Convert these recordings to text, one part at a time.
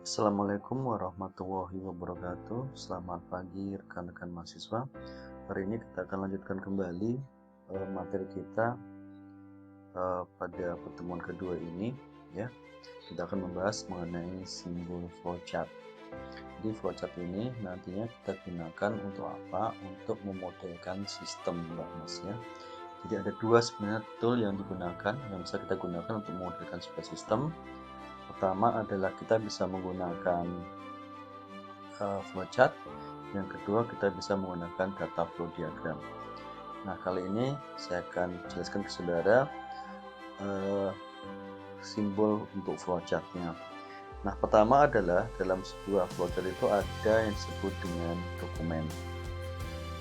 Assalamualaikum warahmatullahi wabarakatuh. Selamat pagi rekan-rekan mahasiswa. Hari ini kita akan lanjutkan kembali materi kita pada pertemuan kedua ini, ya. Kita akan membahas mengenai simbol flowchart. Jadi flowchart ini nantinya kita gunakan untuk apa? Untuk memodelkan sistem, Mbak Mas, ya. Jadi ada dua sebenarnya tool yang digunakan, yang bisa kita gunakan untuk memodelkan sebuah sistem. Pertama adalah kita bisa menggunakan flowchart. Yang kedua, kita bisa menggunakan data flow diagram. Nah, kali ini saya akan jelaskan ke saudara simbol untuk flowchartnya. Nah, pertama adalah dalam sebuah flowchart itu ada yang disebut dengan dokumen.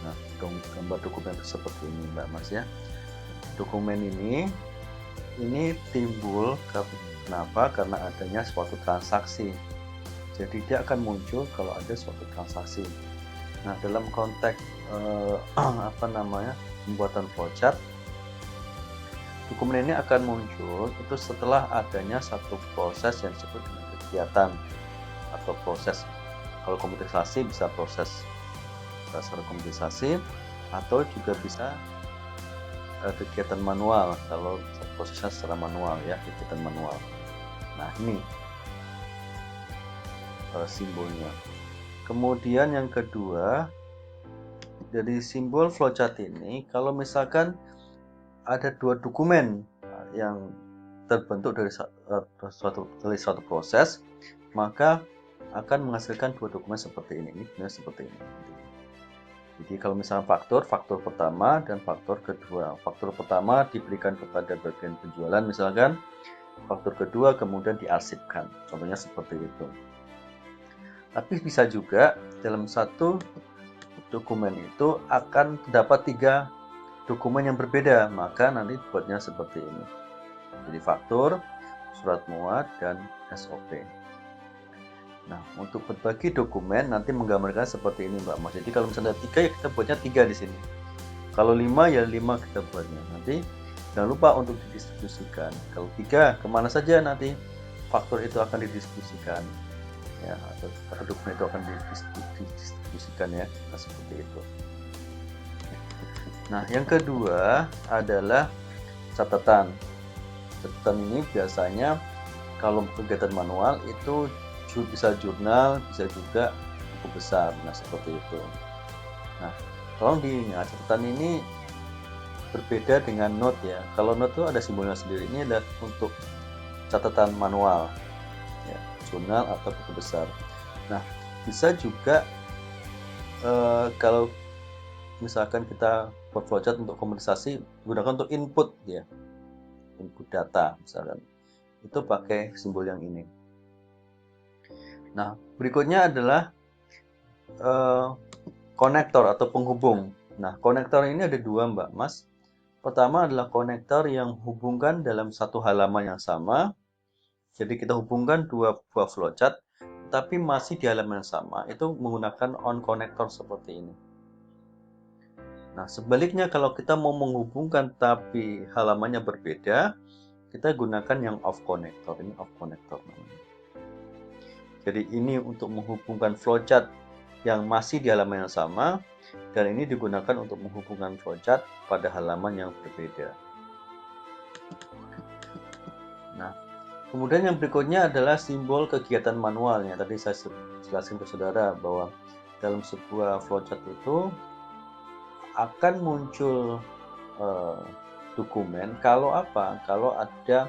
Nah, gambar dokumen seperti ini, Mbak Mas, ya. Dokumen ini timbul kenapa? Karena adanya suatu transaksi. Jadi dia akan muncul kalau ada suatu transaksi. Nah, dalam konteks pembuatan flowchart, dokumen ini akan muncul itu setelah adanya satu proses yang disebut dengan kegiatan atau proses. Kalau komunikasi bisa proses secara komunikasi, atau juga bisa kegiatan manual kalau prosesnya secara manual, ya, kegiatan manual. Nah, ini simbolnya. Kemudian yang kedua, dari simbol flowchart ini, kalau misalkan ada dua dokumen yang terbentuk dari suatu proses, maka akan menghasilkan dua dokumen seperti ini. Ini benar seperti ini. Jadi kalau misalnya faktor pertama dan faktor kedua. Faktor pertama diberikan kepada bagian penjualan misalkan, faktor kedua kemudian diarsipkan. Contohnya seperti itu. Tapi bisa juga dalam satu dokumen itu akan terdapat 3 dokumen yang berbeda, maka nanti buatnya seperti ini. Jadi faktur, surat muat, dan SOP. Nah, untuk berbagi dokumen nanti menggambarkan seperti ini, Mbak Mas. Jadi kalau misalnya 3, ya kita buatnya 3 di sini. Kalau 5, ya 5 kita buatnya. Nanti jangan lupa untuk didistribusikan. Kalau 3, kemana saja nanti faktur itu akan didistribusikan, ya, atau dokumen itu akan didistribusikan, ya. Nah, seperti itu. Nah, yang kedua adalah catatan. Catatan ini biasanya kalau kegiatan manual itu bisa jurnal, bisa juga buku besar. Nah, seperti itu. Nah, tolong diingat, catatan ini berbeda dengan note, ya. Kalau note itu ada simbolnya sendiri. Ini adalah untuk catatan manual, ya, jurnal atau buku besar. Nah, bisa juga kalau misalkan kita buat flowchart untuk komunikasi, gunakan untuk input, ya, input data misalkan, itu pakai simbol yang ini. Nah, berikutnya adalah konektor atau penghubung. Nah, konektor ini ada 2, Mbak Mas. Pertama adalah konektor yang hubungkan dalam satu halaman yang sama. Jadi kita hubungkan 2 buah flowchart, tapi masih di halaman yang sama. Itu menggunakan on konektor seperti ini. Nah, sebaliknya kalau kita mau menghubungkan tapi halamannya berbeda, kita gunakan yang off konektor. Ini off konektor namanya. Jadi ini untuk menghubungkan flowchart yang masih di halaman yang sama, dan ini digunakan untuk menghubungkan flowchart pada halaman yang berbeda. Nah, kemudian yang berikutnya adalah simbol kegiatan manualnya. Tadi saya jelaskan ke saudara bahwa dalam sebuah flowchart itu akan muncul dokumen kalau apa? Kalau ada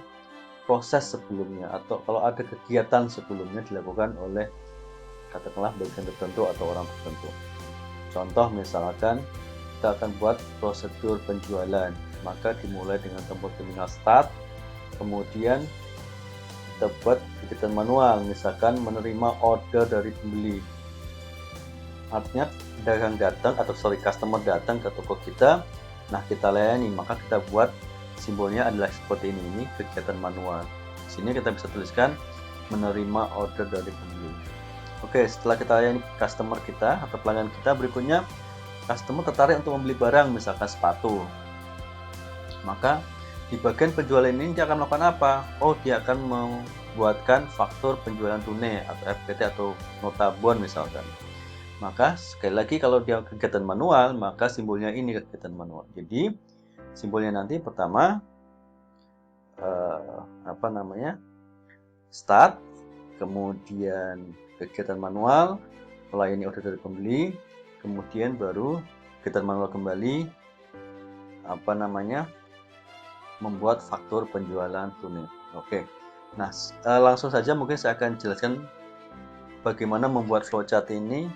proses sebelumnya atau kalau ada kegiatan sebelumnya dilakukan oleh katakanlah bagian tertentu atau orang tertentu. Contoh misalkan kita akan buat prosedur penjualan, maka dimulai dengan tombol terminal start, kemudian kita buat kegiatan manual, misalkan menerima order dari pembeli. Artinya customer datang ke toko kita, nah kita layani, maka kita buat simbolnya adalah seperti ini kegiatan manual. Di sini kita bisa tuliskan menerima order dari pembeli. Oke, setelah kita layani customer kita atau pelanggan kita, berikutnya customer tertarik untuk membeli barang, misalkan sepatu. Maka di bagian penjualan ini dia akan melakukan apa? Oh, dia akan buatkan faktur penjualan tunai atau FPT atau nota bon misalkan. Maka sekali lagi kalau dia kegiatan manual, maka simbolnya ini kegiatan manual. Jadi simbolnya nanti pertama start, kemudian kegiatan manual, melayani order dari pembeli, kemudian baru kegiatan manual kembali membuat faktur penjualan tunai. Oke. Nah, langsung saja mungkin saya akan jelaskan bagaimana membuat flowchart ini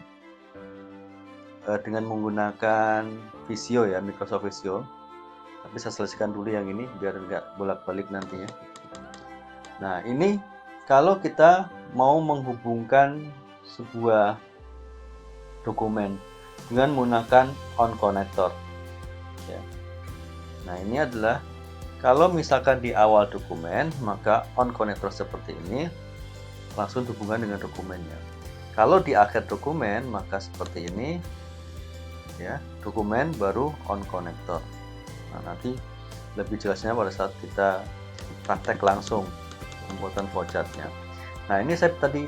dengan menggunakan Visio ya, Microsoft Visio. Tapi saya selesaikan dulu yang ini biar nggak bolak-balik nantinya. Nah, ini kalau kita mau menghubungkan sebuah dokumen dengan menggunakan on connector. Ya. Nah, ini adalah kalau misalkan di awal dokumen, maka on connector seperti ini langsung hubungan dengan dokumennya. Kalau di akhir dokumen, maka seperti ini, ya, dokumen baru on connector. Nah, nanti lebih jelasnya pada saat kita praktek langsung pembuatan flowchartnya. Nah, ini saya tadi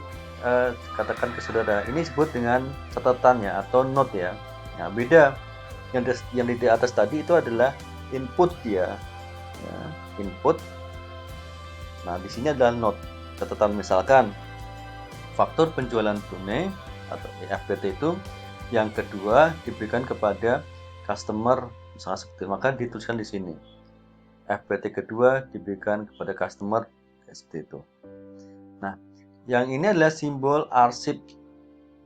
katakan ke saudara, ini disebut dengan catatannya atau note ya. Nah, beda yang di atas tadi itu adalah input dia. Ya, input. Nah, di sini adalah note, catatan. Misalkan faktur penjualan tunai atau FPT itu yang kedua diberikan kepada customer, misalnya seperti, maka dituliskan di sini FPT kedua diberikan kepada customer seperti itu. Nah, yang ini adalah simbol arsip.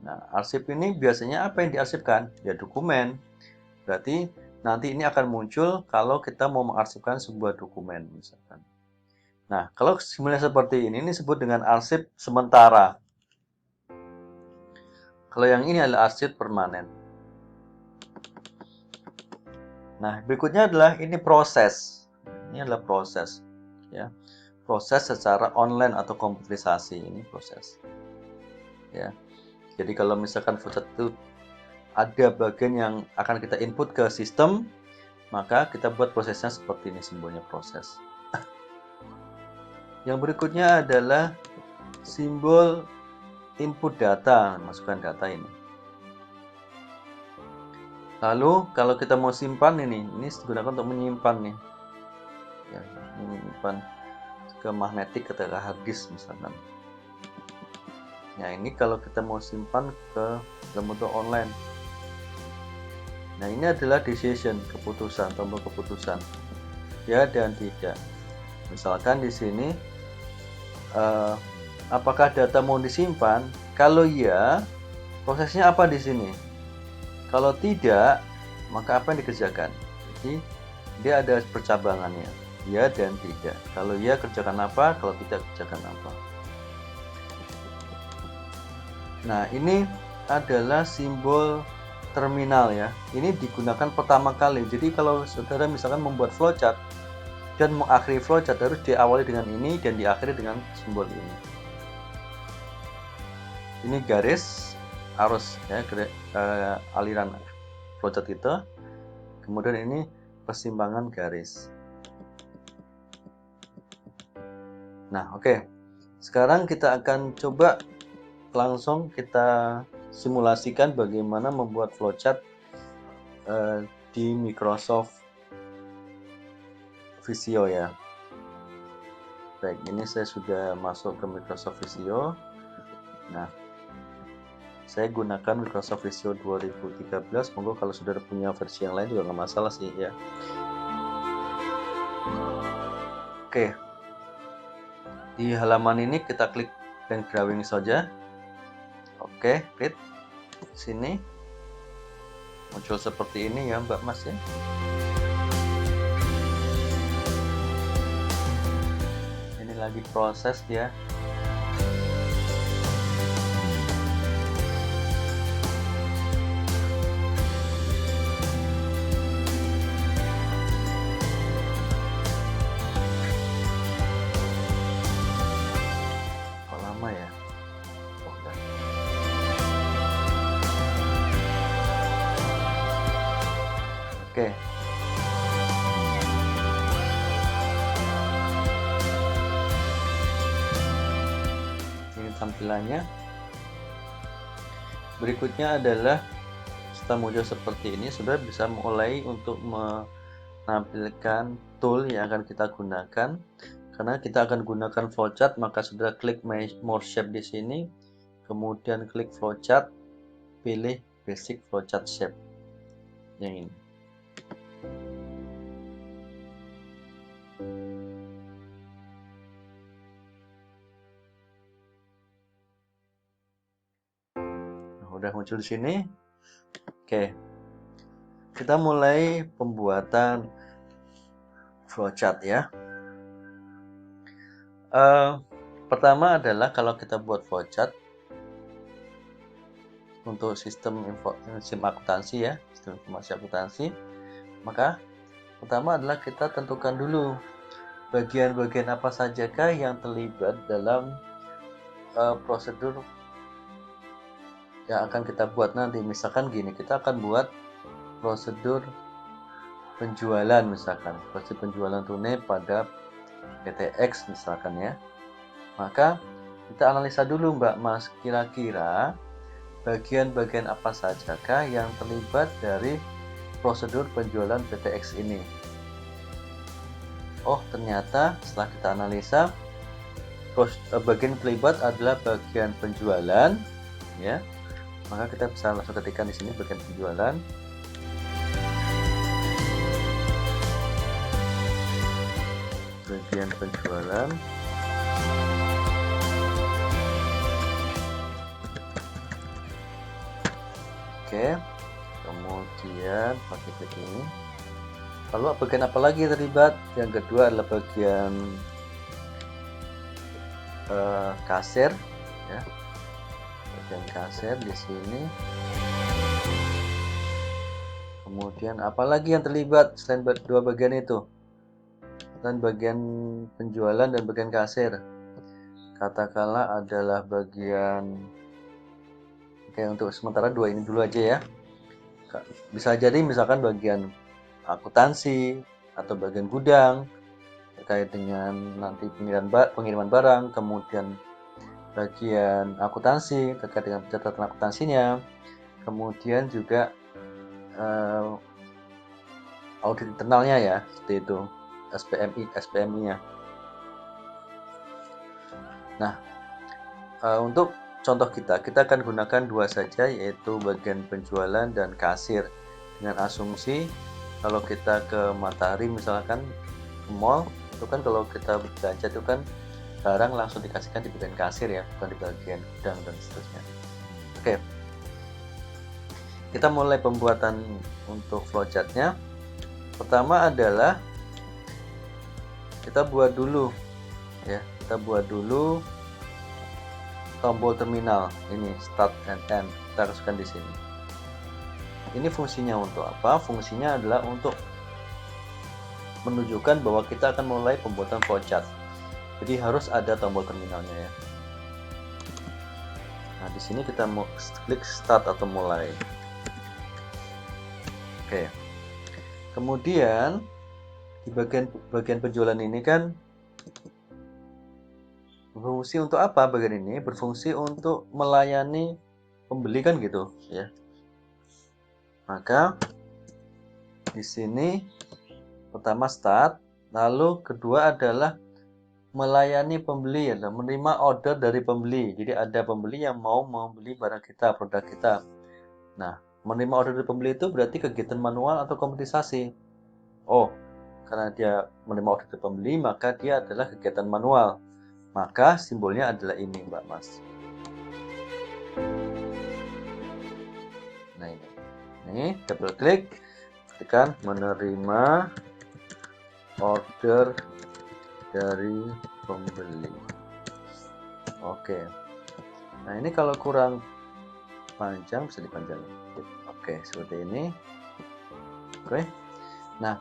Nah, arsip ini biasanya apa yang diarsipkan? Ya, dokumen. Berarti nanti ini akan muncul kalau kita mau mengarsipkan sebuah dokumen misalkan. Nah, kalau simbolnya seperti ini disebut dengan arsip sementara. Kalau yang ini adalah arsip permanen. Nah, berikutnya adalah ini proses. Ini adalah proses, ya. Proses secara online atau komputerisasi, ini proses. Ya. Jadi kalau misalkan flowchart itu ada bagian yang akan kita input ke sistem, maka kita buat prosesnya seperti ini, simbolnya proses. Yang berikutnya adalah simbol input data, masukkan data ini. Lalu kalau kita mau simpan ini digunakan untuk menyimpan nih, ya, menyimpan ke magnetik atau ke hard disk misalkan. Nah, ini kalau kita mau simpan ke dalam bentuk online. Nah, ini adalah decision, keputusan, tombol keputusan, ya dan tidak. Misalkan di sini apakah data mau disimpan? Kalau iya, prosesnya apa di sini? Kalau tidak, maka apa yang dikerjakan? Jadi dia ada percabangannya, ya dan tidak. Kalau iya kerjakan apa, kalau tidak kerjakan apa. Nah, ini adalah simbol terminal ya. Ini digunakan pertama kali. Jadi kalau saudara misalkan membuat flowchart dan mengakhiri flowchart harus diawali dengan ini dan diakhiri dengan simbol ini. Ini garis arus ya, aliran flowchart itu. Kemudian ini persimpangan garis. Nah, oke. Sekarang kita akan coba langsung kita simulasikan bagaimana membuat flowchart di Microsoft Visio ya. Baik, ini saya sudah masuk ke Microsoft Visio. Nah, saya gunakan Microsoft Visio 2013. Monggo kalau saudara punya versi yang lain juga nggak masalah sih ya. Oke, di halaman ini kita klik dan drawing saja. Oke, klik sini muncul seperti ini ya Mbak Mas ya. Ini lagi proses ya. Kok lama ya? Oh, udah. Oke. tampilannya. Berikutnya adalah setelah muncul seperti ini, sudah bisa mulai untuk menampilkan tool yang akan kita gunakan. Karena kita akan gunakan flowchart, maka sudah klik more shape di sini, kemudian klik flowchart, pilih basic flowchart shape yang ini. Nah, udah muncul di sini. Oke, kita mulai pembuatan flowchart ya. Pertama adalah kalau kita buat flowchart untuk sistem akuntansi ya, sistem informasi akuntansi, maka pertama adalah kita tentukan dulu bagian-bagian apa sajakah yang terlibat dalam prosedur yang akan kita buat nanti. Misalkan gini, kita akan buat prosedur penjualan, misalkan prosedur penjualan tunai pada PTX misalkan ya. Maka kita analisa dulu Mbak Mas, kira-kira bagian-bagian apa sajakah yang terlibat dari prosedur penjualan PTX ini. Oh, ternyata setelah kita analisa, bagian terlibat adalah bagian penjualan ya. Maka kita bisa langsung ketikkan di sini bagian penjualan. Bagian penjualan. Oke. Kemudian pakai klik ini. Lalu bagian apa lagi terlibat? Yang kedua adalah bagian kasir ya. Bagian kasir di sini. Kemudian apalagi yang terlibat selain dua bagian itu? Dan bagian penjualan dan bagian kasir. Katakanlah adalah bagian, oke, untuk sementara dua ini dulu aja ya. Bisa jadi misalkan bagian akuntansi atau bagian gudang terkait dengan nanti pengiriman barang, kemudian bagian akuntansi terkait dengan pencatatan akuntansinya, kemudian juga audit internalnya ya, seperti itu, SPMI-nya. Nah, untuk contoh kita akan gunakan dua saja, yaitu bagian penjualan dan kasir, dengan asumsi kalau kita ke Matahari misalkan, ke mall, itu kan kalau kita belanja itu kan barang langsung dikasihkan di bagian kasir ya, bukan di bagian gudang dan seterusnya. Oke, kita mulai pembuatan untuk flowchartnya. Pertama adalah kita buat dulu ya, kita buat dulu tombol terminal ini, start and end, kita haruskan di sini. Ini fungsinya untuk apa? Fungsinya adalah untuk menunjukkan bahwa kita akan mulai pembuatan flowchart. Jadi harus ada tombol terminalnya ya. Nah, di sini kita mau klik start atau mulai. Oke. Kemudian di bagian penjualan ini kan berfungsi untuk apa? Bagian ini berfungsi untuk melayani pembeli kan gitu ya. Maka di sini pertama start, lalu kedua adalah melayani pembeli, ya, menerima order dari pembeli. Jadi ada pembeli yang mau membeli barang kita, produk kita. Nah, menerima order dari pembeli itu berarti kegiatan manual atau komputerisasi. Oh, karena dia menerima order dari pembeli, maka dia adalah kegiatan manual. Maka simbolnya adalah ini, Mbak Mas. Nah, ini double klik, tekan menerima order dari pembeli. Oke. Nah, ini kalau kurang panjang bisa dipanjangin. Oke, seperti ini. Oke. Nah,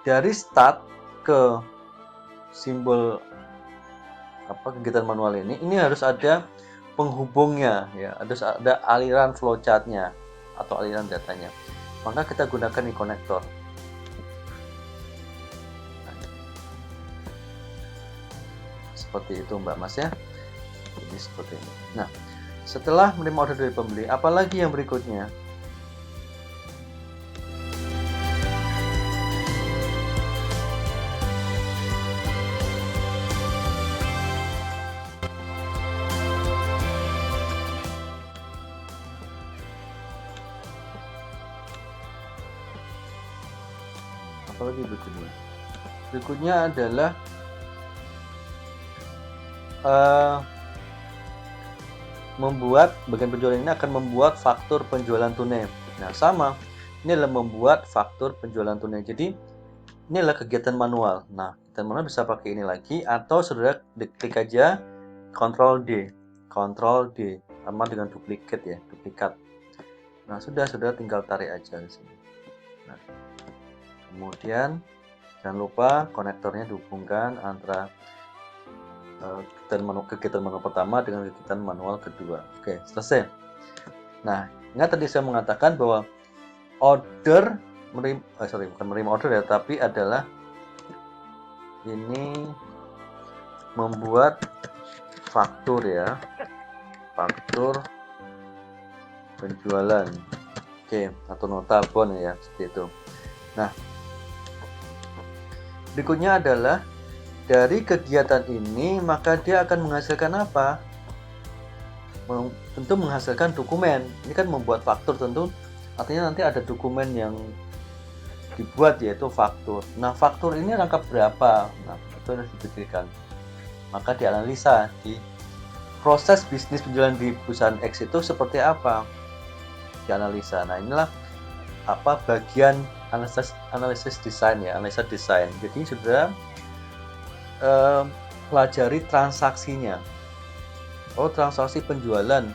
dari start ke simbol kegiatan manual ini harus ada penghubungnya ya, harus ada aliran flowchartnya atau aliran datanya. Maka kita gunakan di konektor. Seperti itu Mbak Mas ya. Ini seperti ini. Nah, setelah menerima order dari pembeli, apalagi yang berikutnya? Apalagi berikutnya? Berikutnya adalah membuat bagian penjualan ini akan membuat faktur penjualan tunai. Nah, sama. Ini adalah membuat faktur penjualan tunai. Jadi, ini adalah kegiatan manual. Nah, kegiatan manual bisa pakai ini lagi atau saudara klik aja Ctrl D. Ctrl D sama dengan duplikat ya, duplikat. Nah, sudah saudara tinggal tarik aja di sini. Nah, kemudian jangan lupa konektornya dihubungkan antara kegiatan manual pertama dengan kegiatan manual kedua. Oke, selesai. Nah, ingat tadi saya mengatakan bahwa order bukan menerima order ya, tapi adalah ini membuat faktur ya, faktur penjualan. Oke, atau nota bon ya, seperti itu. Nah, berikutnya adalah dari kegiatan ini maka dia akan menghasilkan apa? Tentu menghasilkan dokumen. Ini kan membuat faktur, tentu artinya nanti ada dokumen yang dibuat yaitu faktur. Nah, faktur ini rangkap berapa? Nah, itu harus dipikirkan. Maka dianalisa di proses bisnis penjualan di perusahaan X itu seperti apa? Dianalisa. Nah, inilah apa bagian analisis desain ya, analisa desain. Jadi sudah pelajari transaksinya. Oh, transaksi penjualan.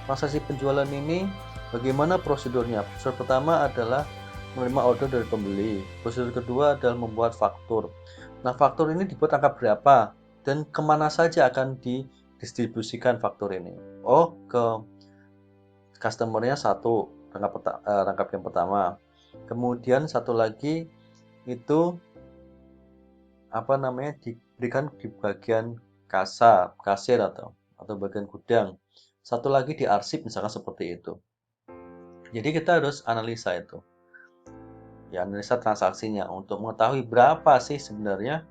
Transaksi penjualan ini bagaimana prosedurnya? Prosedur pertama adalah menerima order dari pembeli. Prosedur kedua adalah membuat faktur. Nah, faktur ini dibuat angka berapa dan kemana saja akan didistribusikan faktur ini? Oh, ke customernya satu, rangkap yang pertama. Kemudian satu lagi itu apa namanya diberikan di bagian kasir atau bagian gudang. Satu lagi di arsip misalkan seperti itu. Jadi kita harus analisa itu. Ya, analisa transaksinya untuk mengetahui berapa sih sebenarnya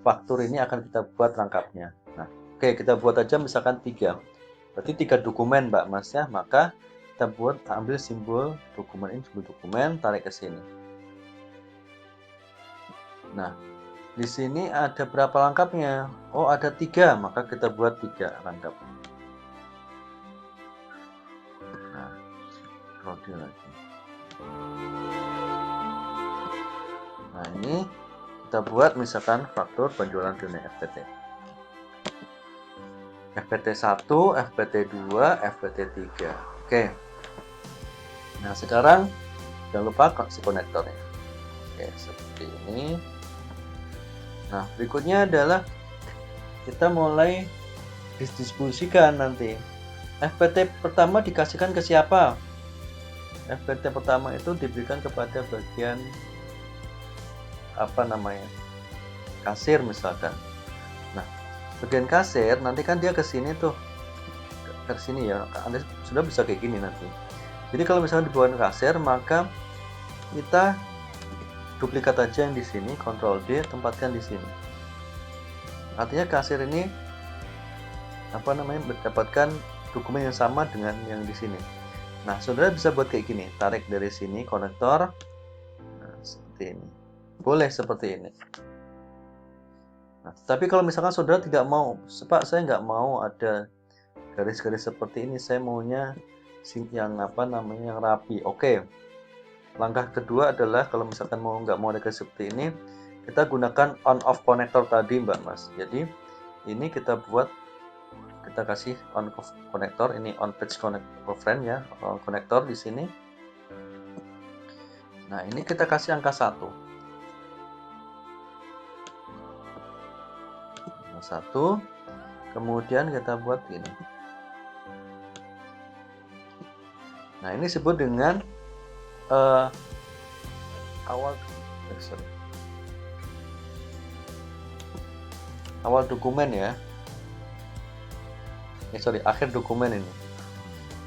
faktur ini akan kita buat rangkapnya. Nah, oke, kita buat aja misalkan 3. Berarti 3 dokumen, Mbak Mas ya. Maka kita ambil simbol dokumen ini, simbol dokumen, tarik ke sini. Nah, di sini ada berapa rangkapnya? Oh, ada 3, maka kita buat 3 rangkap. Nah, rode lagi. Nah, ini kita buat misalkan faktur penjualan tunai FPT. FPT 1, FPT 2, FPT 3. Oke. Nah, sekarang jangan lupa si konektornya. Oke, seperti ini. Nah, berikutnya adalah kita mulai distribusikan nanti. FPT pertama dikasihkan ke siapa? FPT pertama itu diberikan kepada bagian apa namanya? Kasir misalkan. Nah, bagian kasir nanti kan dia ke sini tuh. Ke sini ya. Anda sudah bisa kayak gini nanti. Jadi kalau misalnya di bagian kasir, maka kita duplikat aja yang di sini, Ctrl D, tempatkan di sini. Artinya kasir ini apa namanya mendapatkan dokumen yang sama dengan yang di sini. Nah, saudara bisa buat kayak gini, tarik dari sini konektor, nah, seperti ini. Boleh seperti ini. Nah, tapi kalau misalkan saudara tidak mau, Pak, saya nggak mau ada garis-garis seperti ini, saya maunya yang apa namanya yang rapi. Oke. Langkah kedua adalah kalau misalkan nggak mau ada garis seperti ini, kita gunakan on-off konektor tadi, Mbak Mas. Jadi ini kita kasih on-off konektor, ini on-page connection ya, konektor di sini. Nah, ini kita kasih angka 1. 1. Kemudian kita buat ini. Nah, ini disebut dengan awal dokumen ya. akhir dokumen ini.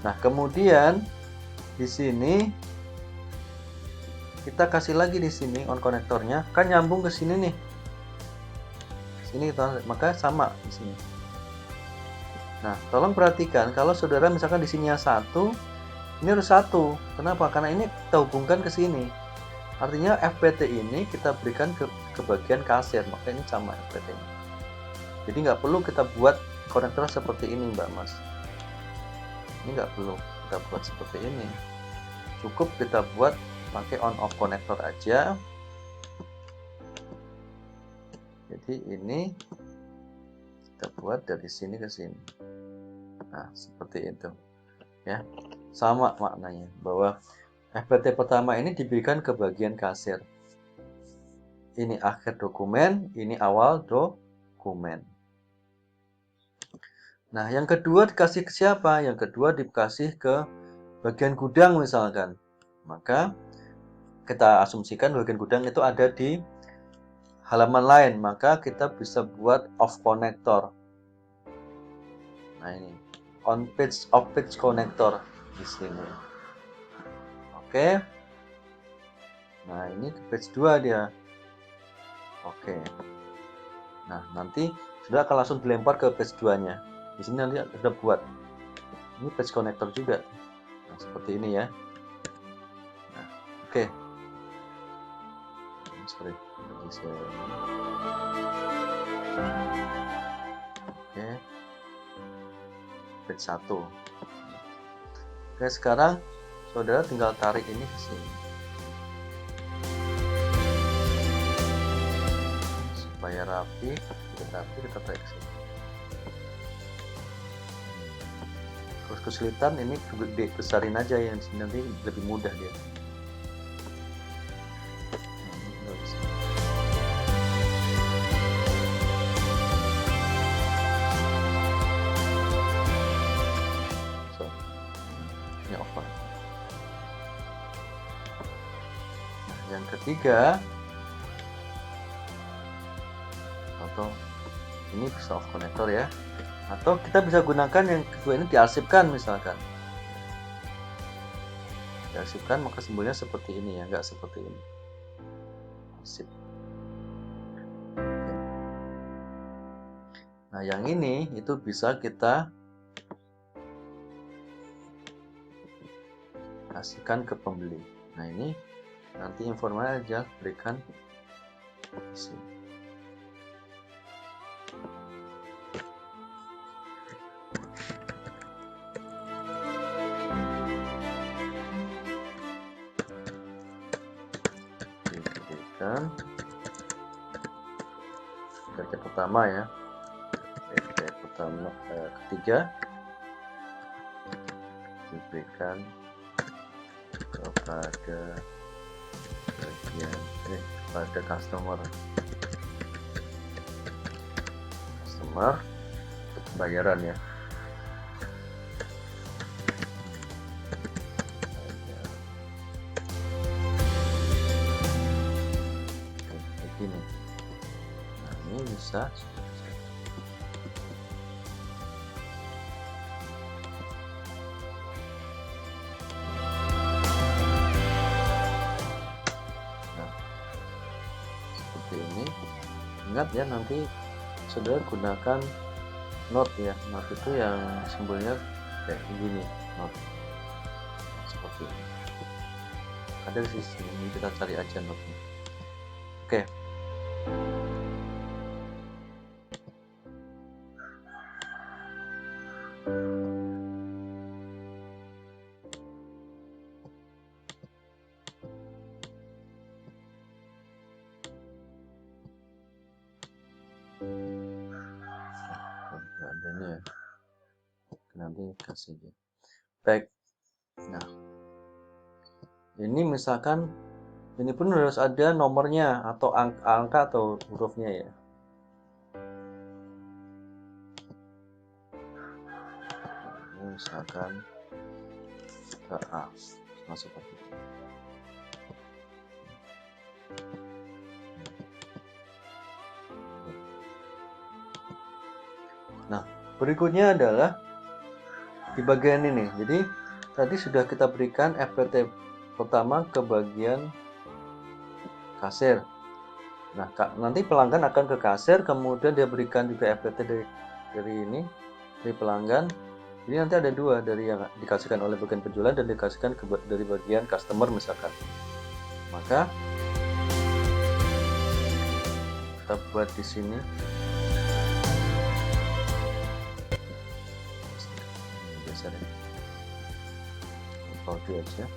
Nah, kemudian di sini kita kasih lagi di sini on konektornya, kan nyambung ke sini nih. Sini maka sama di sini. Nah, tolong perhatikan kalau saudara misalkan di sininya 1, ini harus 1. Kenapa? Karena ini kita hubungkan ke sini. Artinya FPT ini kita berikan ke bagian kasir, maka ini sama FPT-nya. Jadi nggak perlu kita buat konektor seperti ini, Mbak Mas. Ini nggak perlu kita buat seperti ini. Cukup kita buat pakai on off konektor aja. Jadi ini kita buat dari sini ke sini. Nah, seperti itu. Ya. Sama maknanya bahwa FPT pertama ini diberikan ke bagian kasir. Ini akhir dokumen, ini awal dokumen. Nah, yang kedua dikasih ke siapa? Yang kedua dikasih ke bagian gudang misalkan. Maka kita asumsikan bagian gudang itu ada di halaman lain, maka kita bisa buat off connector. Nah, ini on page off page connector di sini. Oke. Nah, ini ke page 2 dia. Oke. Nah, nanti sudah akan langsung dilempar ke page 2-nya. Di sini nanti sudah buat. Ini page connector juga. Nah, seperti ini ya. Nah, oke. Sorry. Oke. Page 1. Oke, sekarang saudara tinggal tarik ini ke sini. Supaya rapi, kita tarik ke sini. Terus kesulitan ini besarin aja yang sini, nanti lebih mudah dia. Ini open. Nah, yang ketiga, atau ini bisa off konektor ya, atau kita bisa gunakan yang kedua ini diarsipkan misalkan. Diarsipkan maka simbolnya seperti ini ya, nggak seperti ini. Arsip. Nah, yang ini itu bisa kita kasihkan ke pembeli. Nah, ini nanti informasi aja berikan di sini. Diberikan PT pertama ya. PT pertama ketiga diberikan kepada bagian kepada customer untuk pembayaran ya. Begini. Nah, ini bisa ini. Ingat ya, nanti saudara gunakan note ya. Note itu yang simbolnya kayak gini, note seperti ini. Ada di sini, kita cari aja note-nya. Oke. Adanya ya, nanti kasih aja. Baik. Nah, ini misalkan ini pun harus ada nomornya atau angka atau hurufnya ya. Ini misalkan ke A, seperti itu. Nah, berikutnya adalah di bagian ini. Jadi tadi sudah kita berikan FPT pertama ke bagian kasir. Nah, nanti pelanggan akan ke kasir, kemudian dia berikan juga FPT dari ini, dari pelanggan. Jadi nanti ada dua, dari yang dikasihkan oleh bagian penjualan dan dikasihkan dari bagian customer misalkan. Maka kita buat di sini. Geser ya. Audio aja.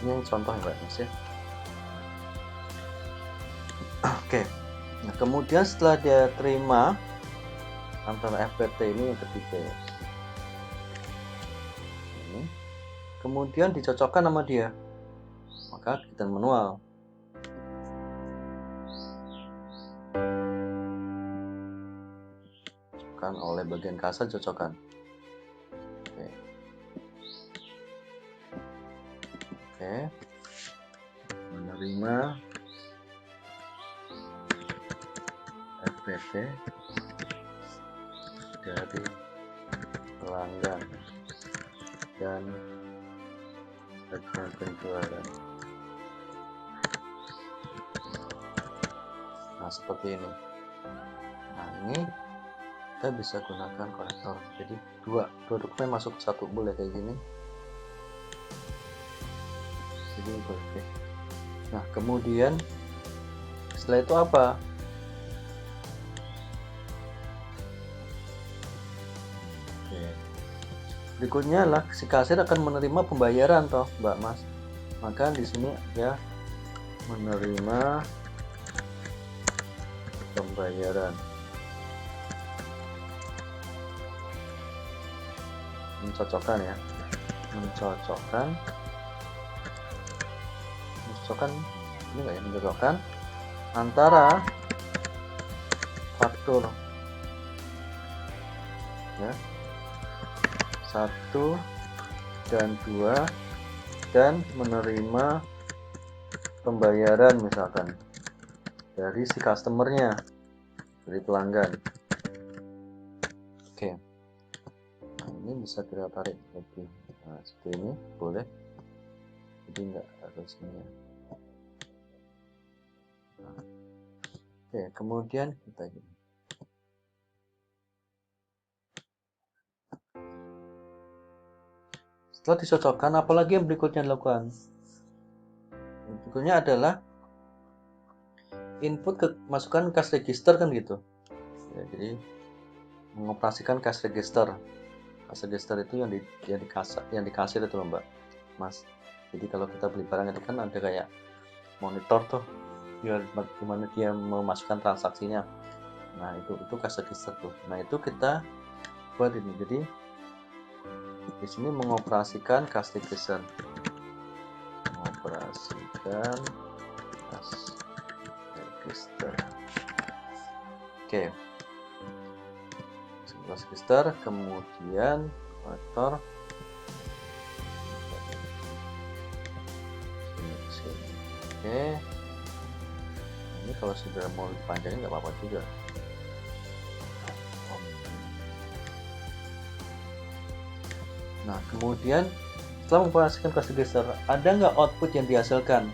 Ini contoh ya Mbak Mas ya. Oke. Nah, kemudian setelah dia terima antara FPT ini yang ketiga ya. Ini. Kemudian dicocokkan sama dia. Maka kita manual. Cocokkan oleh bagian kasar, cocokkan. Oke. Oke. Menerima FPT dari pelanggan dan bagian penjualan. Nah, seperti ini. Nah, ini kita bisa gunakan konektor. Jadi dua dokumen masuk satu, boleh kayak gini. Jadi boleh. Nah, kemudian setelah itu apa? Oke. Berikutnya adalah si kasir akan menerima pembayaran toh, Mbak Mas. Maka di sini ya menerima pembayaran. Mencocokkan ya. Mencocokkan ini enggak ya, mencocokkan antara faktur ya 1 dan 2 dan menerima pembayaran misalkan dari si customernya, dari pelanggan. Oke. Nah, ini bisa kita tarik lebih. Nah, seperti ini boleh. Jadi enggak harus ini ya. Nah. Oke, kemudian kita gini. Setelah dicocokkan, apalagi yang berikutnya dilakukan? Berikutnya adalah input ke masukkan cash register kan gitu. Ya, jadi mengoperasikan cash register. Cash register itu yang dikasih itu loh Mbak Mas. Jadi kalau kita beli barang itu kan ada kayak monitor tuh, biar bagaimana dia memasukkan transaksinya. Nah itu cash register tuh. Nah itu kita buat ini. Jadi di sini mengoperasikan cash register. Mengoperasikan cash register. Oke. Cash register, kemudian faktor. Oke. Ini kalau sudah mau dipanjangin nggak apa-apa juga. Nah, kemudian setelah mengoperasikan cash register, ada nggak output yang dihasilkan?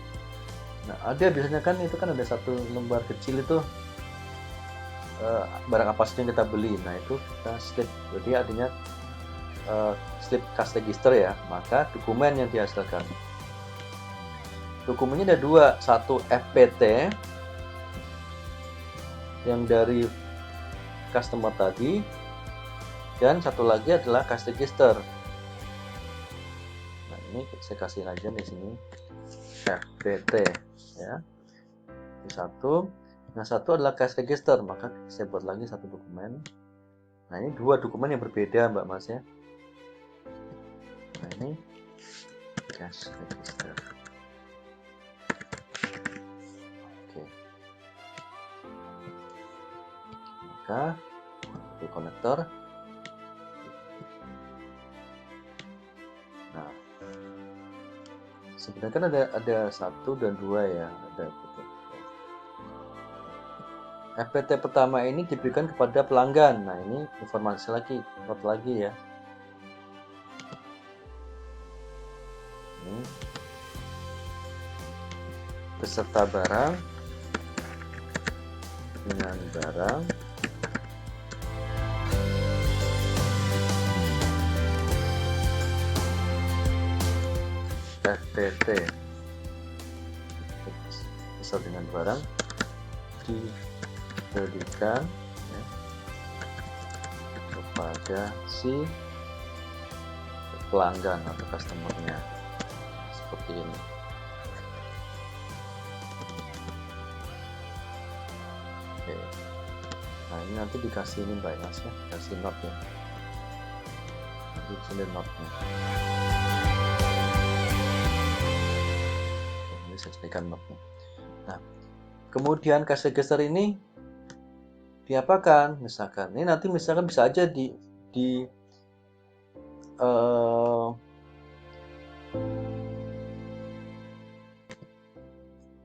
Nah, ada biasanya kan itu kan ada satu lembar kecil itu barang apa saja yang kita beli. Nah, itu kita slip. Jadi artinya slip cash register ya, maka dokumen yang dihasilkan. Dokumennya ada dua, satu FPT yang dari customer tadi, dan satu lagi adalah cash register. Nah, ini saya kasih aja di sini FPT ya. Ini satu. Nah, satu adalah cash register, maka saya buat lagi satu dokumen. Nah, ini dua dokumen yang berbeda Mbak Mas ya. Nah, ini cash register. Oke. Maka satu konektor. Nah, sebenarnya kan ada 1 dan 2 ya, ada FPT pertama ini diberikan kepada pelanggan. Nah, ini informasi lagi, note lagi ya. Ini beserta barang dengan barang FPT beserta dengan barang diberikan ya, kepada si pelanggan atau customer-nya seperti ini. Oke. Nah, ini nanti dikasih ini Mbak Inas ya, kasih note ya. Di sini note-nya. Ini saya jadikan note-nya. Nah, kemudian cash register ini diapakan? Misalkan ini nanti misalkan bisa aja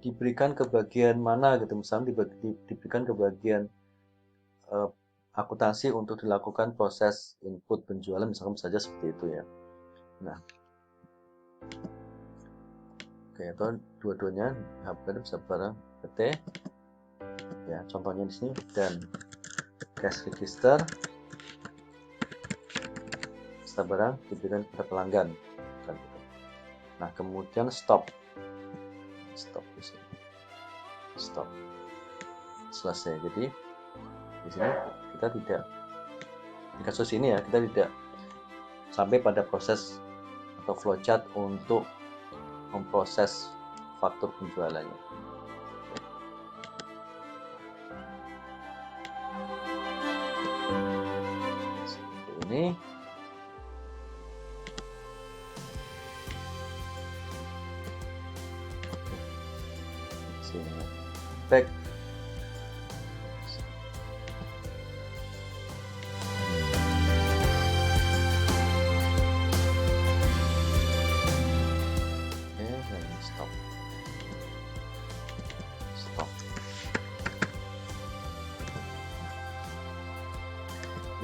diberikan ke bagian mana gitu, misalnya diberikan ke bagian akuntansi untuk dilakukan proses input penjualan, misalkan saja seperti itu ya. Nah, oke, itu dua-duanya bisa barang PT ya, contohnya di sini, dan cash register beserta barang diberikan kepada pelanggan kan gitu. Nah, kemudian stop di sini, stop, selesai. Jadi di sini kita tidak, di kasus ini ya, kita tidak sampai pada proses atau flowchart untuk memproses faktur penjualannya. Seperti ini. Sini back.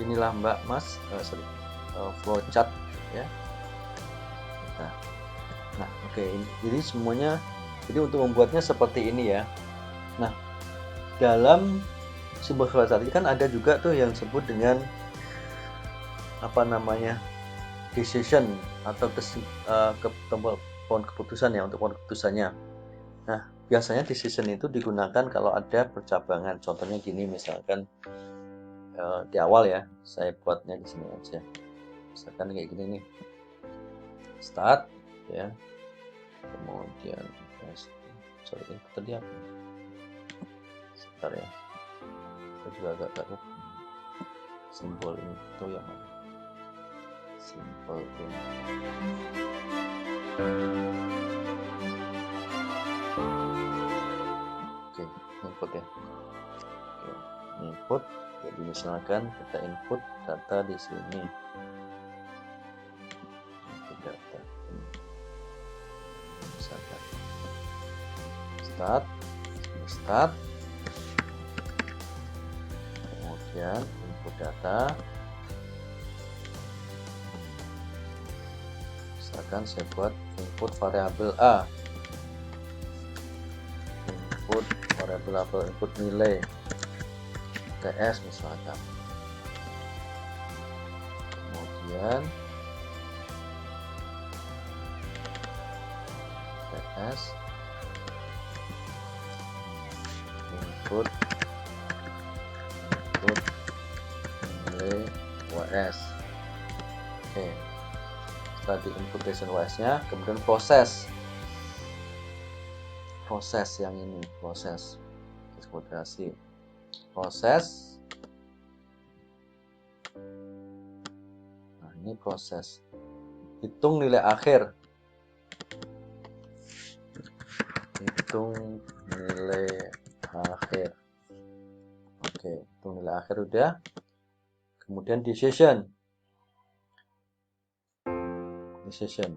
Inilah Mbak Mas flowchart ya. Nah, oke, jadi semuanya, jadi untuk membuatnya seperti ini ya. Nah, dalam simbol flowchart ini kan ada juga tuh yang disebut dengan apa namanya, decision atau pohon keputusan ya, untuk pohon keputusannya. Nah, biasanya decision itu digunakan kalau ada percabangan. Contohnya gini, misalkan di awal ya, saya buatnya di sini aja. Misalkan kayak gini nih, start ya, kemudian sorry, ini tadi apa? Sebentar ya, saya juga agak lupa simbol ini itu yang mana, simbol ini. Oke, input ya. Oke, input. Jadi misalkan kita input data di sini, input data ini, misalkan start, kemudian input data, misalkan saya buat input variabel A, input variabel apa, input nilai TS misalkan, kemudian TS input nilai WS. Oke, setelah di inputation WS nya, kemudian proses yang ini, proses eksploitasi, proses. Nah, ini proses hitung nilai akhir, hitung nilai akhir. Oke, hitung nilai akhir udah. kemudian decision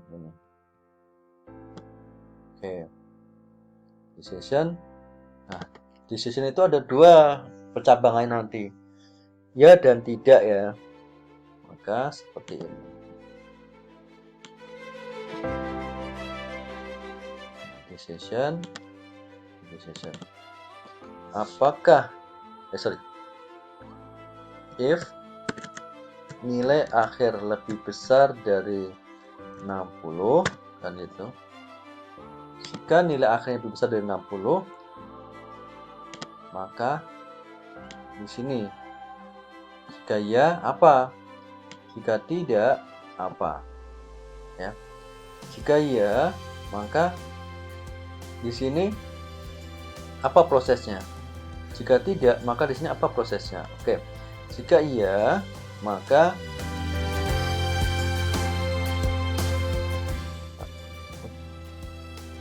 ini. Oke, decision. Nah, decision itu ada dua percabangan nanti, ya dan tidak ya. Maka seperti ini. Decision. Apakah if nilai akhir lebih besar dari 60 kan itu. Jika nilai akhirnya lebih besar dari 60, maka di sini jika ya apa? Jika tidak apa? Ya. Jika ya, maka di sini apa prosesnya? Jika tidak, maka di sini apa prosesnya? Oke. Jika iya, maka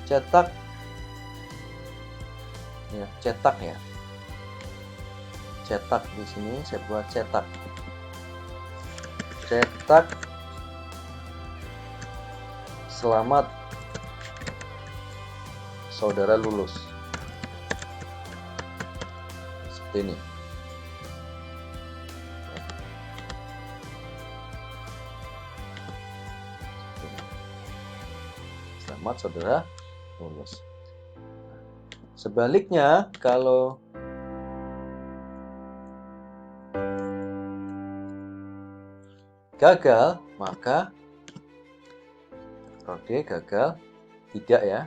cetak ya, cetak ya. Cetak di sini saya buat cetak. Cetak selamat saudara lulus. Seperti ini. Selamat saudara lulus. Sebaliknya, kalau gagal, maka oke, gagal, tidak ya.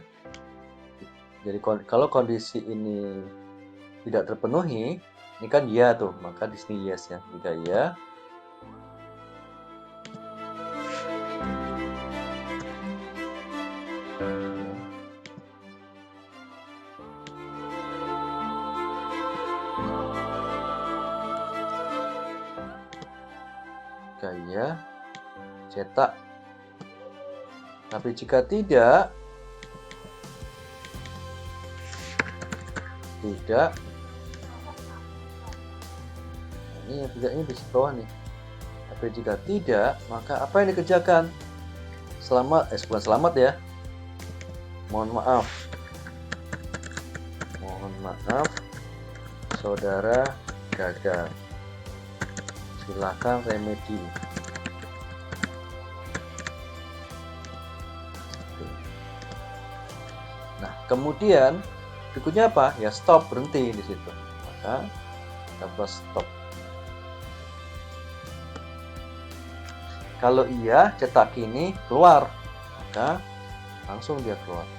Jadi kalau kondisi ini tidak terpenuhi, ini kan ya tuh, maka di sini yes ya. Jika ya, ya cetak. Tapi jika tidak, ini yang tidaknya di bawah nih. Tapi jika tidak, maka apa yang dikerjakan? Bukan selamat ya. Mohon maaf, saudara gagal. Silakan remedi. Nah, kemudian berikutnya apa? Ya stop, berhenti di situ. Maka kita buat stop. Kalau iya, cetak ini keluar, maka langsung dia keluar.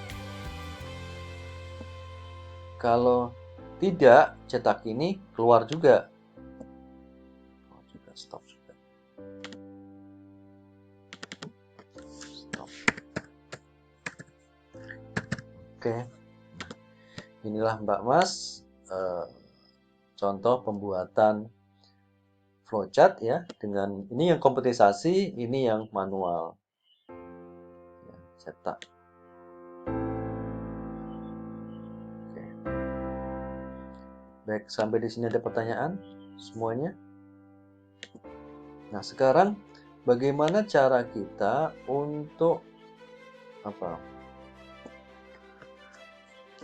Kalau tidak, cetak ini keluar juga. Stop juga. Stop. Oke. Inilah Mbak Mas contoh pembuatan flowchart ya, dengan ini yang komputerisasi, ini yang manual. Ya, cetak. Oke. Baik, sampai di sini ada pertanyaan semuanya? Nah, sekarang bagaimana cara kita untuk apa?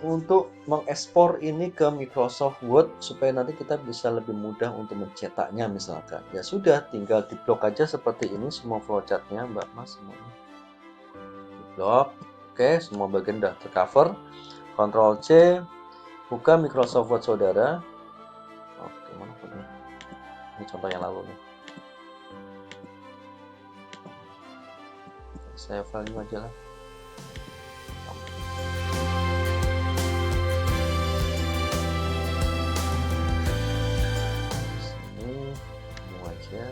Untuk mengekspor ini ke Microsoft Word supaya nanti kita bisa lebih mudah untuk mencetaknya misalkan. Ya sudah, tinggal diblok aja seperti ini semua flowchartnya Mbak Mas semuanya. Diblok. Oke, semua bagian sudah tercover. Ctrl C, buka Microsoft Word saudara. Oke, mana Wordnya? Ini contoh yang lalu nih. Saya value aja lah. Sini mau aja.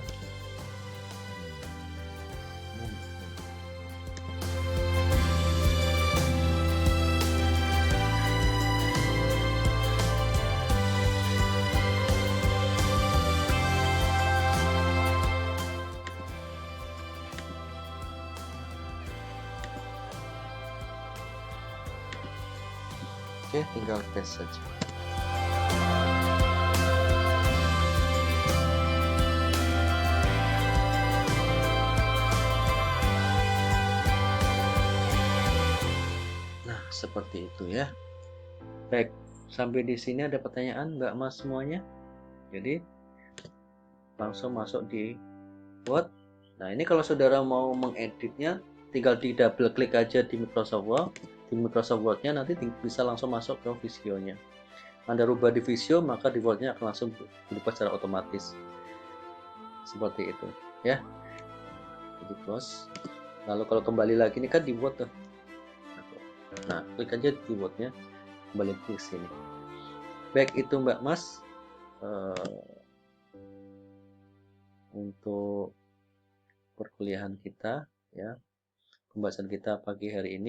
Oke, tinggal paste saja. seperti itu ya. Baik, sampai di sini ada pertanyaan Mbak Mas semuanya? Jadi langsung masuk di Word. Nah, ini kalau saudara mau mengeditnya, tinggal di double klik aja di Microsoft Word. Di Microsoft Word-nya nanti bisa langsung masuk ke Visio-nya. Anda rubah di Visio, maka di Word-nya akan langsung berubah secara otomatis. Seperti itu, ya. Jadi close. Lalu kalau kembali lagi ini kan di Word tuh. Nah, klik aja di Word-nya, kembali ke sini. Baik itu Mbak Mas, untuk perkuliahan kita, ya, pembahasan kita pagi hari ini.